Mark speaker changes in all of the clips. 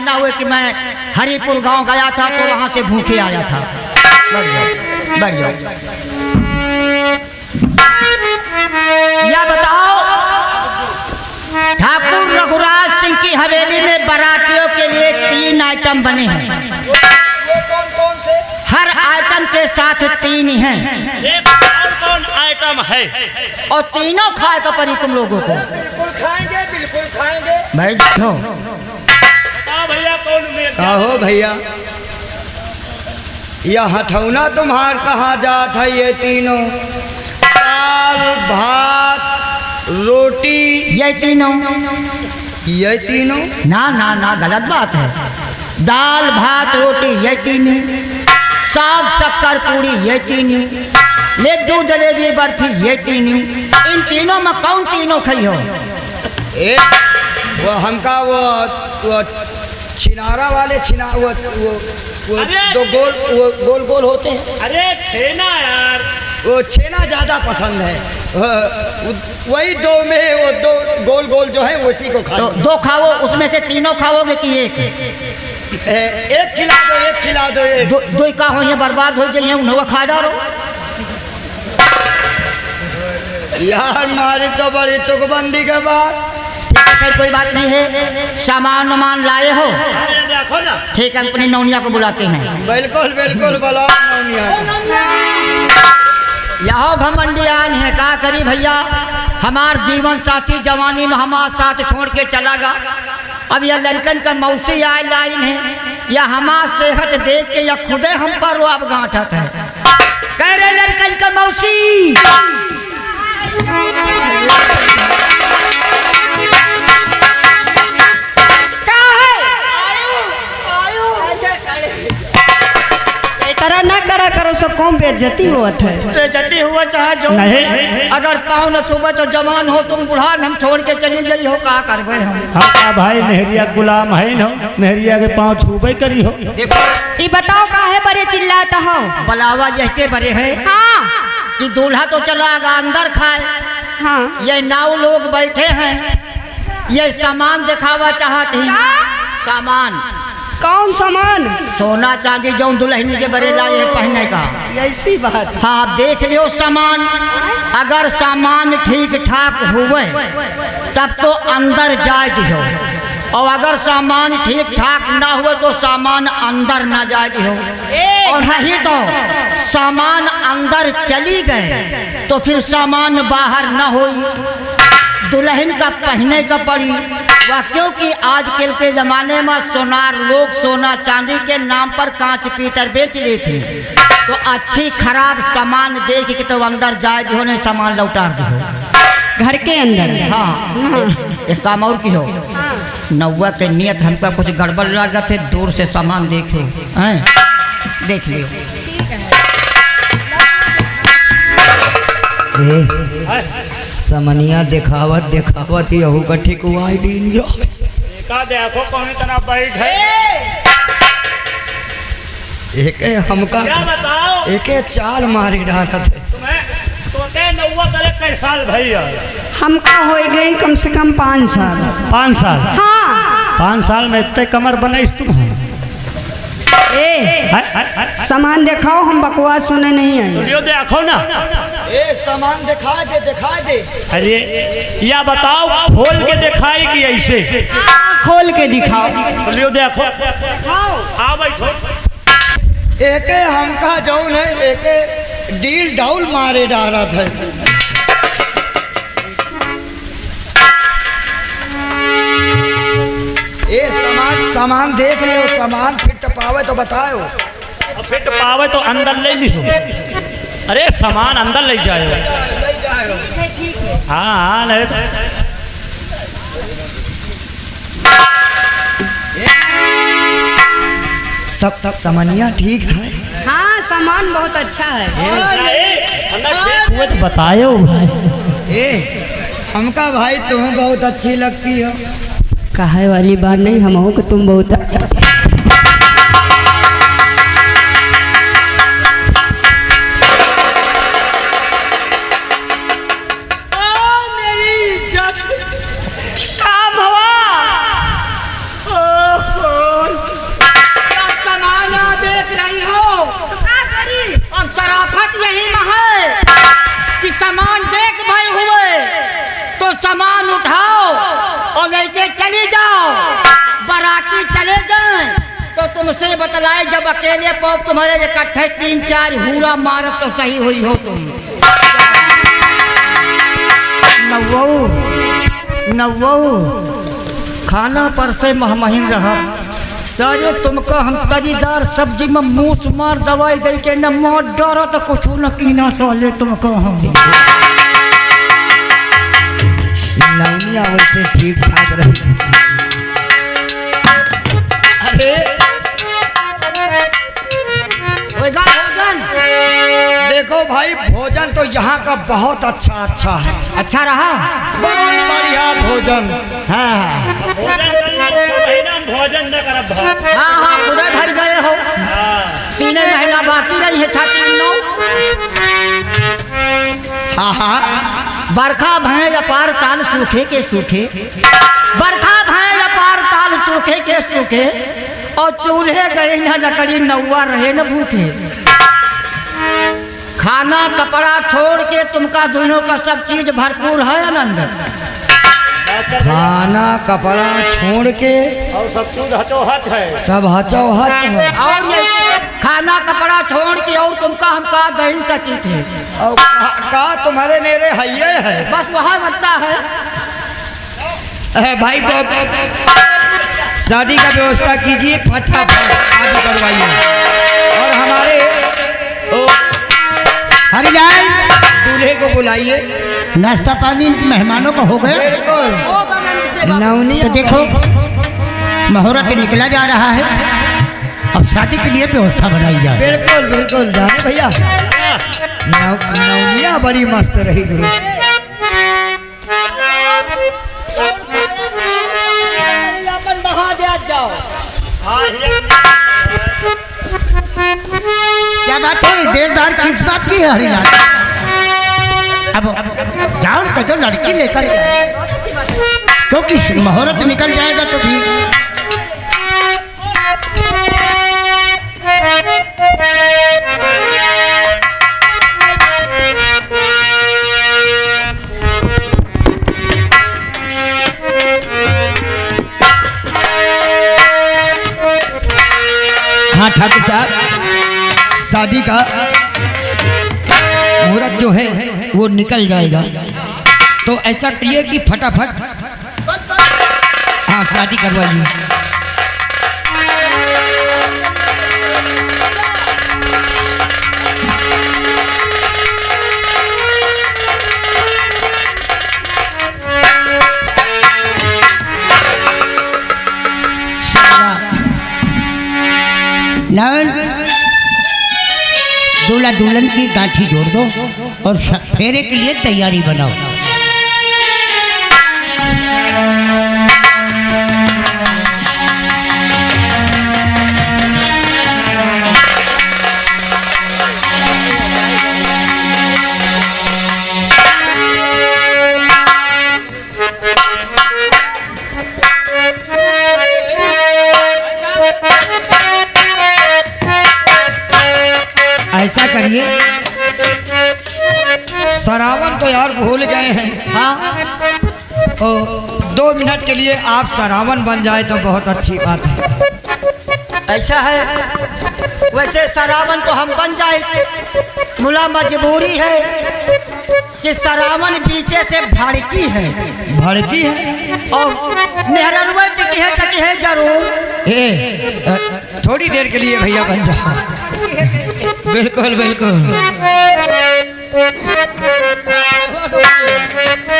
Speaker 1: ना हुए कि मैं हरिपुर गांव गया था तो वहां से भूखे आया था। बैठ जाओ, बैठ जाओ। या बताओ, ठाकुर रघुराज सिंह की हवेली में बारातियों के लिए 3 आइटम बने हैं।
Speaker 2: वो कौन कौन से?
Speaker 1: हर आइटम के साथ 3 ही हैं।
Speaker 3: ये कौन कौन आइटम है?
Speaker 1: और तीनों खाए का परी तुम लोगों को।
Speaker 2: बिल्कुल खाएंगे, बिल्कुल खाएंगे।
Speaker 1: बैठो।
Speaker 3: बताओ भैया कौन में?
Speaker 2: कहो भैया, यह हथौना तुम्हार कहाँ जात है? ये तीनों दाल भात रोटी,
Speaker 1: ये तीनों?
Speaker 2: ये तीनों?
Speaker 1: ना ना ना, गलत बात है। दाल भात रोटी ये 3, साग शक्कर पूरी ये 3, लड्डू जलेबी बर्फी ये 3। इन तीनों में कौन तीनों खाई हो?
Speaker 2: वो हमका वो छिनारा वाले वो जो गोल गोल होते हैं।
Speaker 3: अरे छेना यार,
Speaker 2: वो छेना ज्यादा पसंद है। वही 2 में वो 2 गोल गोल जो है उसी को खाओ।
Speaker 1: तो 2 खाओ, उसमें से तीनों खाओगे कि एक?
Speaker 2: एक खिला दो, एक खिला दो। एक
Speaker 1: 2 का हो, बर्बाद हो जाइए, उन्हें खा डालो।
Speaker 2: यार मारी तो बड़ी तुकबंदी के बाद।
Speaker 1: ठीक है, खैर कोई बात नहीं है। सामान वामान लाए हो?
Speaker 3: देखो ना।
Speaker 1: ठीक है, अपनी नौनिया को बुलाते हैं।
Speaker 2: बिल्कुल बिल्कुल बुलाओ नौनिया।
Speaker 1: यहो घमंडियान है, का करी भैया। हमार जीवन साथी जवानी में हमारे साथ छोड़ के चला गया। अब यह लड़कन का मौसी आए लाइन है, या हमार सेहत देख के या खुदे हम पर अब गांठत है। कह रहे लड़कन का मौसी,
Speaker 4: तरह ना करा करो, सब कौन बेइज्जती होत है।
Speaker 1: बेइज्जती हुआ चाहे जो
Speaker 3: नहीं।
Speaker 1: अगर पाँव न छुबे तो जवान हो तुम बूढ़ा, हम छोड़ के चली जाई हो, का करबे हम?
Speaker 3: हाँ भाई, मेहरिया गुलाम है न, मेहरिया के पाँव छूबे करी हो।
Speaker 1: देखो,
Speaker 4: ये बताओ काहे बड़े चिल्लाता हो?
Speaker 1: बलावा यह बड़े है
Speaker 4: हाँ
Speaker 1: कि दूल्हा तो चला गया अंदर खाए,
Speaker 4: हाँ।
Speaker 1: ये 9 लोग बैठे हैं, ये सामान दिखावा चाहते हैं। सामान?
Speaker 4: कौन सामान?
Speaker 1: सोना चांदी जो दुल्हनी के बड़े लाए हैं पहनने का।
Speaker 4: ऐसी बात?
Speaker 1: हाँ, आप देख लियो सामान। अगर सामान ठीक ठाक हुए तब तो अंदर जाए दियो, और अगर सामान ठीक ठाक ना हुए तो सामान अंदर ना जाए दियो। और नहीं तो सामान अंदर चली गए तो फिर सामान बाहर न होई, दुल्हन का पहने का पड़ी। वह क्योंकि आजकल के ज़माने में सोनार लोग सोना चांदी के नाम पर कांच पीतर बेच लेते, तो अच्छी खराब सामान देख के तो अंदर जाए दियो, नहीं सामान लौटा दियो
Speaker 4: घर के अंदर।
Speaker 1: हाँ, एक काम और की हो, नौवा के नियत हमका कुछ गड़बड़ लागत है, दूर से सामान देखो हैं, देख लियो।
Speaker 2: समनिया दिखावत दिखावत ही का ठीक हुआ दिन जो
Speaker 3: का देखो कौन इतना बैठ है।
Speaker 2: एक हमका
Speaker 3: क्या बताओ?
Speaker 2: एक चाल मारी डालत है।
Speaker 3: तुम्हें तो के नौवा करे कई साल भैया?
Speaker 4: हमका हो गई कम से कम 5 साल।
Speaker 3: 5 साल?
Speaker 4: हाँ।
Speaker 3: 5 साल में इतने कमर बनाइस तुम?
Speaker 4: सामान दिखाओ, हम बकवास सुने नहीं आए।
Speaker 3: तो देखो ना।
Speaker 2: सामान दिखा दे।
Speaker 3: अरे या बताओ, खोल के दिखाई कि ऐसे?
Speaker 4: खोल के दिखाओ।
Speaker 3: तो लियो देखो, आ बैठो।
Speaker 2: एक हमका जौन है, एक डील डाउल मारे डालत है। सामान देख लो, सामान फिट पावे तो बताओ।
Speaker 3: फिट पावे तो अंदर ले लियो। अरे सामान अंदर ले जाओ। हाँ नहीं तो
Speaker 2: सब समनिया ठीक है।
Speaker 4: हाँ, सामान बहुत अच्छा है।
Speaker 3: बतायो भाई।
Speaker 2: हमका भाई तुम बहुत अच्छी लगती हो।
Speaker 4: कहे वाली बात नहीं, हम हो कि तुम बहुत अच्छा।
Speaker 1: तुमसे बतलाए जब अकेले पौप तुम्हारे इकट्ठे 3-4 हूरा मारब तो सही हुई हो तुम। नव्वो खाना पर से महमहीन रहा सारे तुमका हम तरीदार सब्जी में मूस मार दवाई दे के न मौत डरो तो कुछ न पीना सोले तुमको हम
Speaker 2: लवनिया वैसे ठीक ठाक रही। अरे
Speaker 1: भोजन
Speaker 2: देखो भाई, भोजन तो यहाँ का बहुत अच्छा है।
Speaker 1: अच्छा रहा,
Speaker 2: बहुत बढ़िया भोजन।
Speaker 1: हाँ
Speaker 3: भोजन न करब भात।
Speaker 1: हाँ पूरे भर गए हो। 3 महीना बाकी रही है छाती
Speaker 2: हाँ
Speaker 1: बरखा भय अपार ताल सूखे के सूखे, बरखा भय अपार ताल सूखे के सूखे, और चूल्हे गए न लकड़ी नौवा रहे न भूखे। खाना कपड़ा छोड़ के तुमका दोनों का सब चीज भरपूर है आनंद।
Speaker 2: खाना कपड़ा छोड़ के
Speaker 3: और सब चीज हचोहच है।
Speaker 2: सब हचोहच है।
Speaker 1: और ये खाना कपड़ा छोड़ के और तुमका हम का दही सकी थे।
Speaker 2: और का तुम्हारे नेरे हइये है।
Speaker 1: बस वहाँ बनता है।
Speaker 2: भाई शादी का व्यवस्था कीजिए, फटाफट शादी करवाइए। और हमारे हरिलाल दूल्हे को बुलाइए।
Speaker 1: नाश्ता पानी मेहमानों का हो गया।
Speaker 2: बिल्कुल नवनी।
Speaker 1: तो देखो मुहूर्त निकला जा रहा है, अब शादी के लिए व्यवस्था बनाई जाए।
Speaker 2: बिल्कुल बिल्कुल जाने भैया, नवनिया बड़ी मस्त रही गुरु।
Speaker 5: क्या बात है, देरदार किस बात की है हरिलाल? अब जाओ तो जो लड़की लेकर क्योंकि मुहूर्त निकल जाएगा तो भी
Speaker 2: हाँ ठाकुर साहब, शादी का मुहूर्त जो है वो निकल जाएगा, तो ऐसा करिए कि फटाफट हाँ शादी करवाइए।
Speaker 5: नवन दूल्हा दुल्हन की गांठी जोड़ दो और फेरे के लिए तैयारी बनाओ।
Speaker 2: ऐसा करिए, सरावन तो यार भूल गए हैं।
Speaker 1: हाँ
Speaker 2: तो 2 मिनट के लिए आप सरावन बन जाए तो बहुत अच्छी बात है।
Speaker 1: ऐसा है, वैसे सरावन तो हम बन जाए, मुला मजबूरी है कि सरावन पीछे से भड़की है।
Speaker 2: भड़की है
Speaker 1: और मेहररुआ टिकी है जरूर।
Speaker 2: थोड़ी देर के लिए भैया बन जाओ। बिल्कुल बिल्कुल।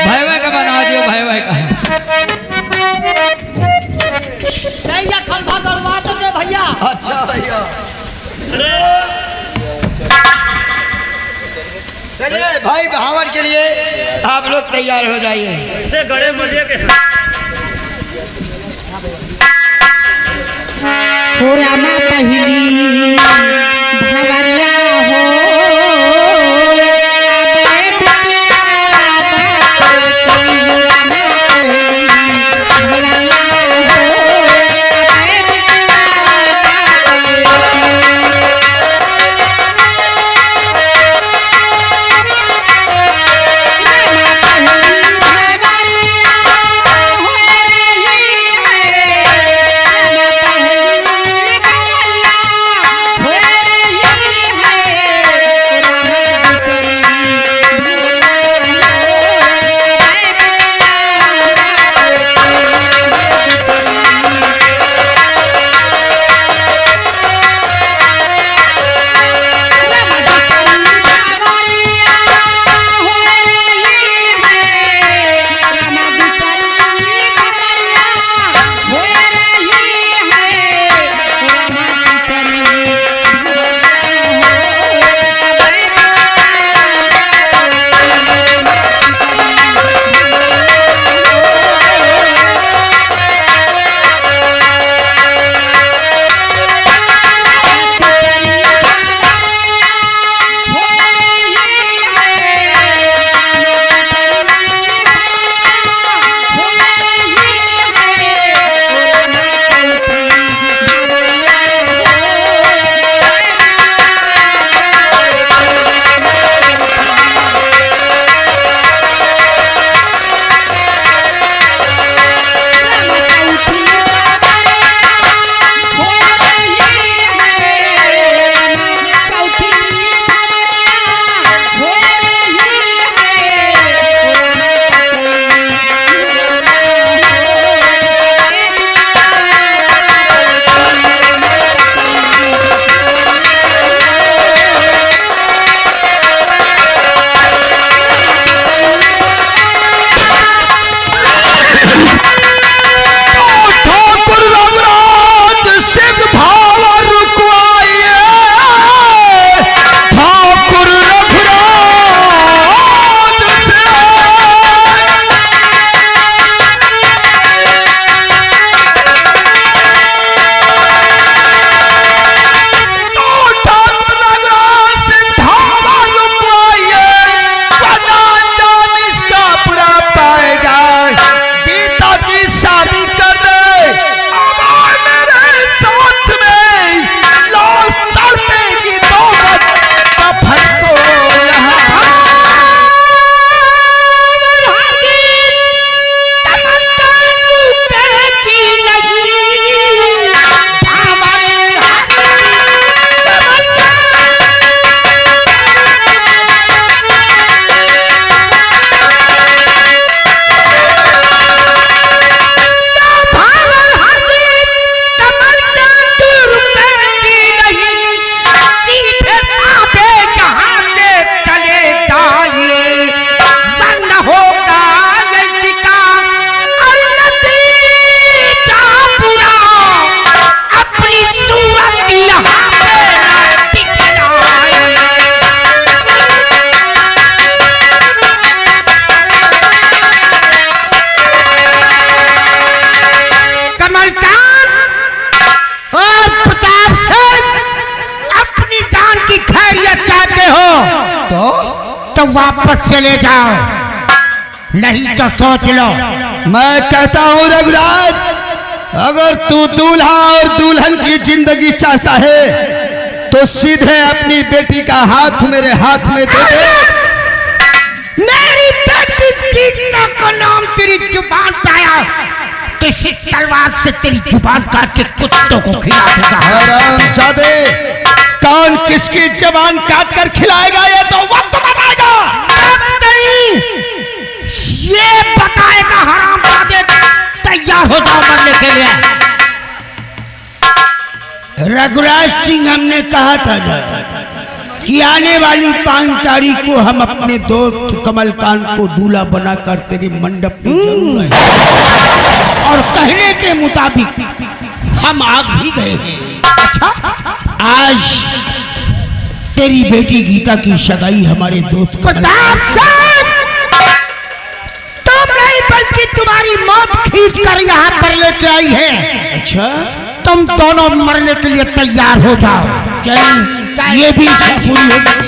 Speaker 2: भाई का बना दियो, भाई का
Speaker 1: नहीं खंभा गड़वा तो दे भैया।
Speaker 2: अच्छा भैया, चलिए भाई भावन के लिए आप लोग तैयार हो जाइए।
Speaker 3: इसे गड़े मजे के
Speaker 5: पुराना पहली भवरिया हो तो वापस चले जाओ, नहीं तो सोच लो।
Speaker 2: मैं कहता हूँ रघुराज, अगर तू दूल्हा और दुल्हन की जिंदगी चाहता है तो सीधे अपनी बेटी का हाथ मेरे हाथ में दे दे।
Speaker 5: मेरी बेटी गीता का नाम तेरी जुबान पे आया तो इसी तलवार से तेरी जुबान काट के कुत्तों को खिला दूंगा।
Speaker 2: हरामजादे, कौन किसकी जबान काट कर खिलाएगा ये तो वक्त बताएगा।
Speaker 5: ये बताएगा हरामजादे। तैयार हो जाओ मरने के लिए।
Speaker 6: रघुराज सिंह, हमने कहा था ना कि आने वाली 5 तारीख को हम अपने दोस्त कमलकांत को दूल्हा बनाकर तेरे मंडप में जरूर आएंगे। और कहने के मुताबिक हम आ भी गए हैं।
Speaker 5: अच्छा,
Speaker 6: आज तेरी बेटी गीता की सगाई हमारे दोस्त
Speaker 5: प्रताप साहब, तुम नहीं बल्कि तुम्हारी मौत खींच कर यहाँ पर लेके आई है।
Speaker 6: अच्छा,
Speaker 5: तुम दोनों मरने के लिए तैयार हो जाओ।
Speaker 6: क्या ये भी इच्छा पूरी होगी?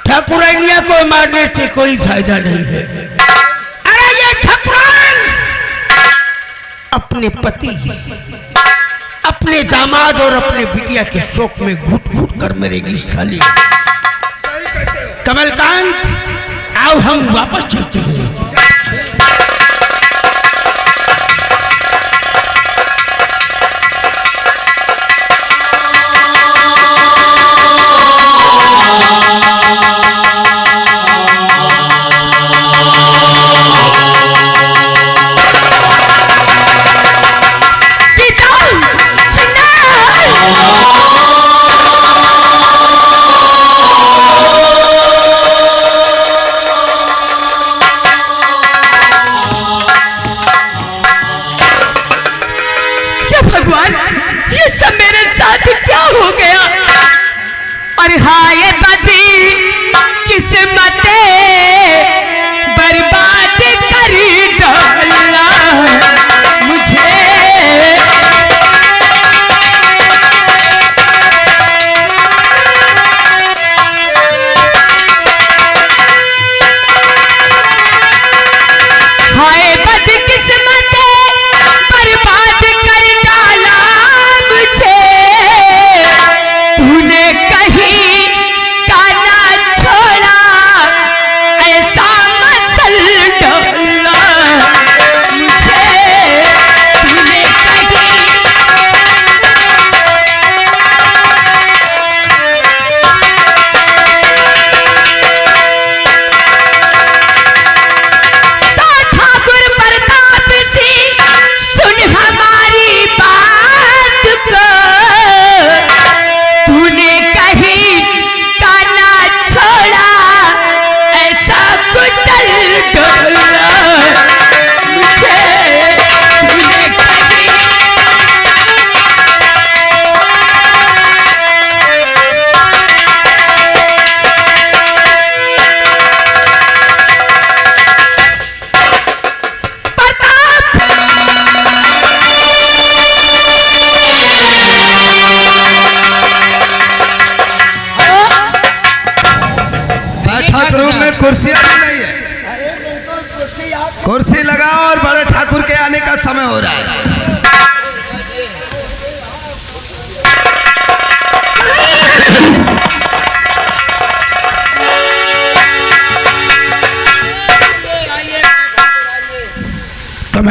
Speaker 6: ठाकुरानिया को मारने से कोई फायदा नहीं है।
Speaker 5: अरे ये ठाकुरान
Speaker 6: अपने पति, अपने दामाद और अपने बिटिया के शोक में घुट घुट कर मरेगी साली। कमलकांत, आओ हम वापस चलते हैं।
Speaker 4: हाय बदी किस्मत बर्बाद कर डाला मुझे। हाय बद किस्मत बर्बाद कर डाला मुझे। तूने कहीं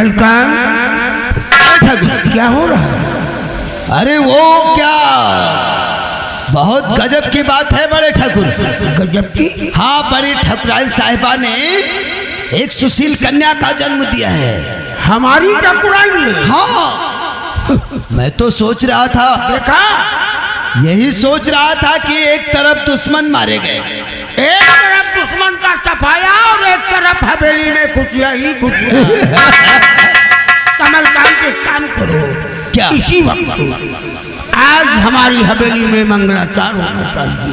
Speaker 6: कमलकांत
Speaker 2: ठाकुर
Speaker 6: क्या हो रहा है?
Speaker 2: अरे वो क्या बहुत गजब की बात है बड़े ठाकुर।
Speaker 6: गजब की?
Speaker 2: हाँ, बड़ी ठाकुराइन साहिबा ने एक सुशील कन्या का जन्म दिया है।
Speaker 6: हमारी ठाकुराइन ने?
Speaker 2: हाँ, मैं तो सोच रहा था,
Speaker 6: देखा?
Speaker 2: यही सोच रहा था कि एक तरफ दुश्मन मारे गए,
Speaker 6: एक तरफ दुश्मन का सफाया और एक तरफ हवेली में खुशियां ही खुशियां। कमलकांत एक काम करो,
Speaker 2: क्या?
Speaker 6: इसी वक्त आज हमारी हवेली में मंगलाचार होना चाहिए।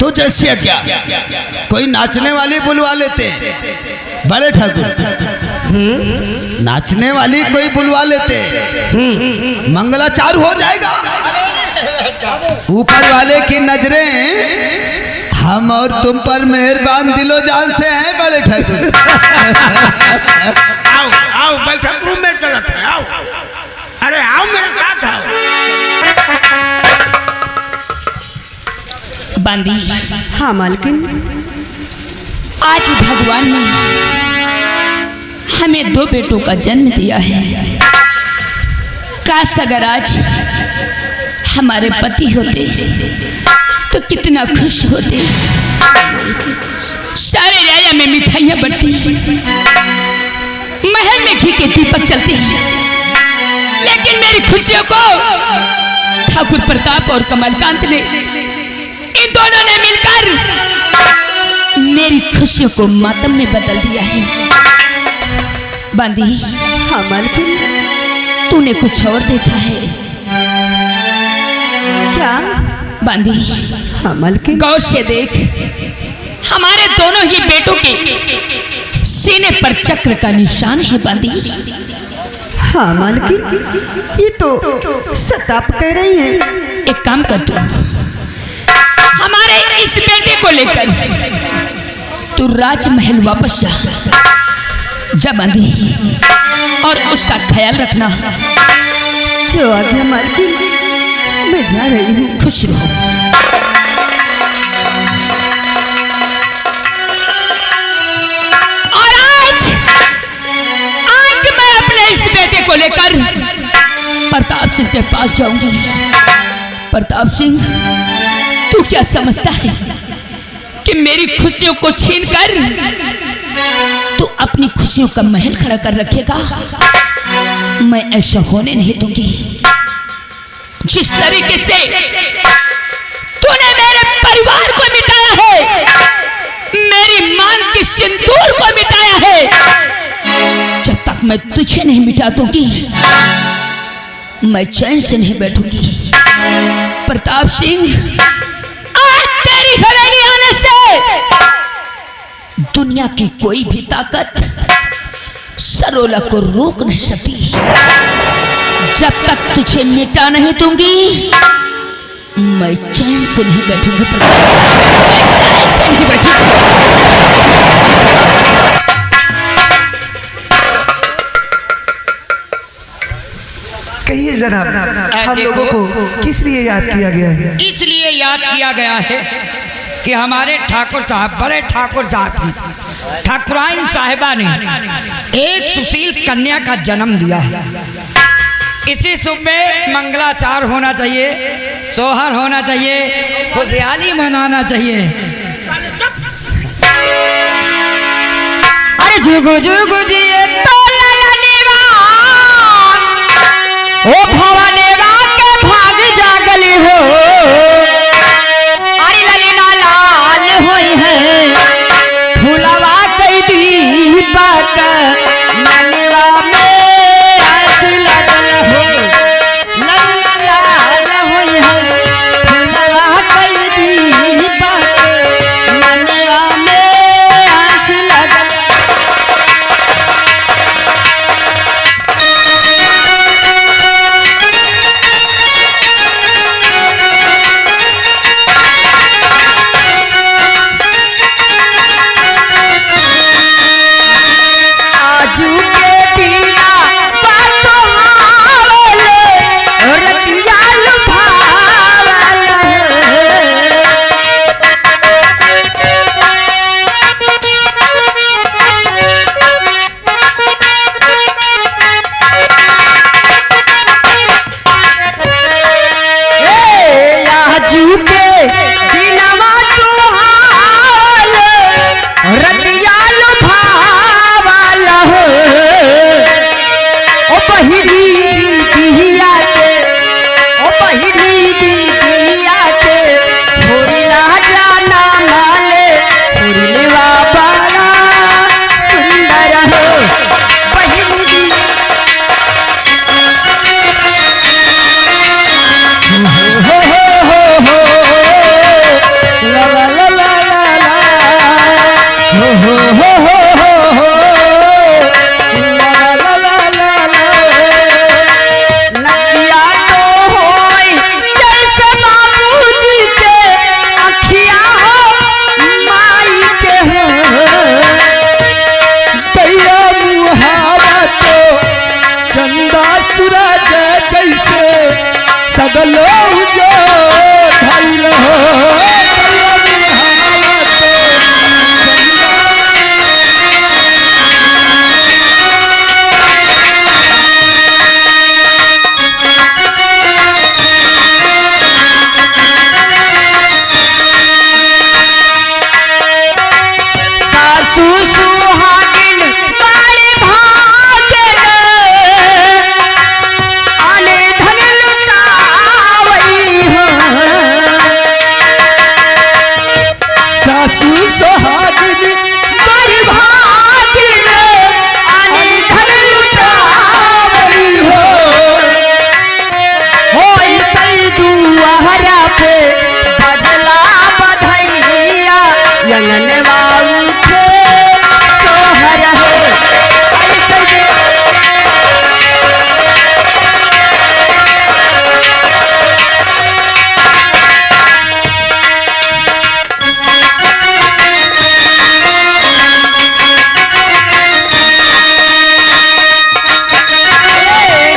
Speaker 2: तो जैसे क्या कोई नाचने वाली बुलवा लेते हैं बड़े ठाकुर, नाचने वाली कोई बुलवा लेते हैं, मंगलाचार हो जाएगा। ऊपर वाले की नजरें हम और तुम पर मेहरबान दिलो जान से हैं बड़े ठाकुर।
Speaker 6: आओ आओ बैठक रूम में चलते हैं, आओ। अरे आओ मेरे साथ आओ।
Speaker 7: बांदी,
Speaker 4: हाँ मालकिन।
Speaker 7: आज भगवान ने हमें 2 बेटों का जन्म दिया है। काश अगर आज हमारे पति होते तो कितना खुश होते। सारे राया में मिठाइयां बढ़ती, महल में घी के दीपक चलते हैं, लेकिन मेरी खुशियों को ठाकुर प्रताप और कमलकांत ने, इन दोनों ने मिलकर मेरी खुशियों को मातम में बदल दिया है। बांदी,
Speaker 4: हाँ मालकिन।
Speaker 7: तूने कुछ और देखा है
Speaker 4: क्या?
Speaker 7: बांदी,
Speaker 4: हाँ मालकिन।
Speaker 7: गौर से देख, हमारे दोनों ही बेटों के सीने पर चक्र का निशान है। बांदी,
Speaker 4: हाँ मालकिन, ये तो सताप कह रही हैं।
Speaker 7: एक काम कर तू, हमारे इस बेटे को लेकर तू राजमहल वापस जा बांदी, और उसका ख्याल रखना।
Speaker 4: जो आज्ञा मालकिन, मैं जा रही हूँ।
Speaker 7: खुश रहो। और आज मैं अपने इस बेटे को लेकर प्रताप सिंह के पास जाऊंगी। प्रताप सिंह, तू क्या समझता है कि मेरी खुशियों को छीनकर तू अपनी खुशियों का महल खड़ा कर रखेगा? मैं ऐसा होने नहीं दूंगी। जिस तरीके से तूने मेरे परिवार को मिटाया है, मेरी मांग के सिंदूर को मिटाया है, जब तक मैं तुझे नहीं मिटा दूंगी, मैं चैन से नहीं बैठूंगी। प्रताप सिंह, आज तेरी हवेली आने से दुनिया की कोई भी ताकत सरोला को रोक नहीं सकती। जब तक तुझे मिटा नहीं दूंगी, मैं चैन से नहीं बैठूंगी। मैं चैन से नहीं बैठूंगी।
Speaker 8: कहिए जनाब, हम लोगों को किस लिए याद किया गया है?
Speaker 1: इसलिए याद किया गया है कि हमारे ठाकुर साहब, बड़े ठाकुर साहब की ठाकुराइन साहिबा ने एक सुशील कन्या का जन्म दिया है। इसी शुभ में मंगलाचार होना चाहिए, सोहर होना चाहिए, खुशहाली मनाना चाहिए।
Speaker 5: अरे जुगु जुगु जिए तो ओ भवनेवा के भाग जागली हो। अरे ललिना लाल होई है, फूलवा कई दीपक मनवा में आस लगल हो। ललिना लाल होई है, फूलवा कई दीपक मनवा में आस लगल।
Speaker 4: बहिनी दीदिया के, ओ बहिनी दीदिया के होरिला जाना माले, होरिलवा बड़ा सुंदर हो बहिनी
Speaker 2: हो ला ला ला ला ला ला हो ला ला ला ला ला।
Speaker 4: नकिया तो होई जैसे बाबूजी के अखिया हो माई के हो,
Speaker 2: दैया मुहावा तो चंदा सूरज जैसे सगलो जो भइल हो।
Speaker 4: सासू सुहागिन बड़े भागन, आने धन लुटावई हो,
Speaker 2: सासू सोहागिन
Speaker 4: बड़ी भागिन आने धन लुटावई हो, होई सई दुआरा पे बदला बधैया, यंगनवा उठे सोहर हो ऐसे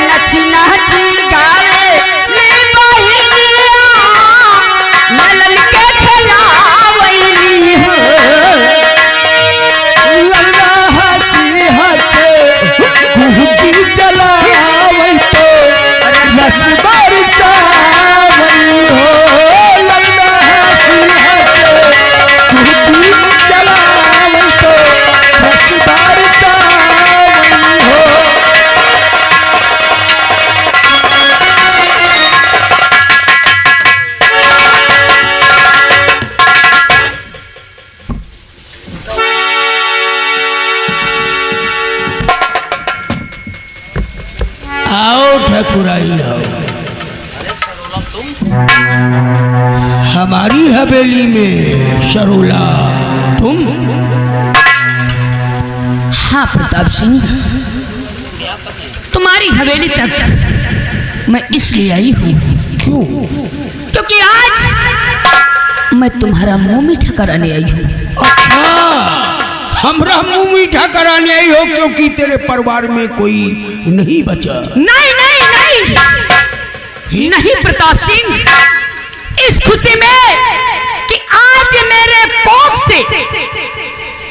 Speaker 4: नची नची गावे ले बहिनिया, मलन के खिलावैली हो,
Speaker 2: लल्ला हंसी हंसे कुहकी चलावै तो रस बरसावै हो। लल्ला हंसी हंसे कुहकी चलावै तो रस बरसावै हो। आओ ठकुराई आओ, हमारी हवेली में शरोला तुम।
Speaker 7: हाँ प्रताप सिंह, तुम्हारी हवेली तक मैं इसलिए आई हूँ
Speaker 2: क्यों?
Speaker 7: क्योंकि आज मैं तुम्हारा मुंह मीठा कराने आई हूँ।
Speaker 6: अच्छा, हमरा मुंह मीठा कराने आई हो क्योंकि तेरे परिवार में कोई नहीं बचा।
Speaker 7: नहीं नहीं नहीं नहीं प्रताप सिंह, इस खुशी में कि आज मेरे कोख से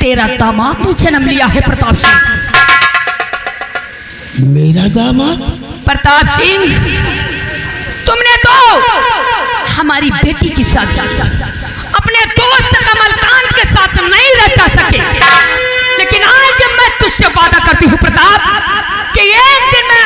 Speaker 7: तेरा दामाद ने जन्म लिया है प्रताप सिंह।
Speaker 6: मेरा दामाद?
Speaker 7: प्रताप सिंह, तुमने तो हमारी बेटी की शादी अपने दोस्त कमलकांत के साथ नहीं रचा सके, लेकिन आज मैं तुझसे वादा करती हूँ प्रताप कि एक दिन मैं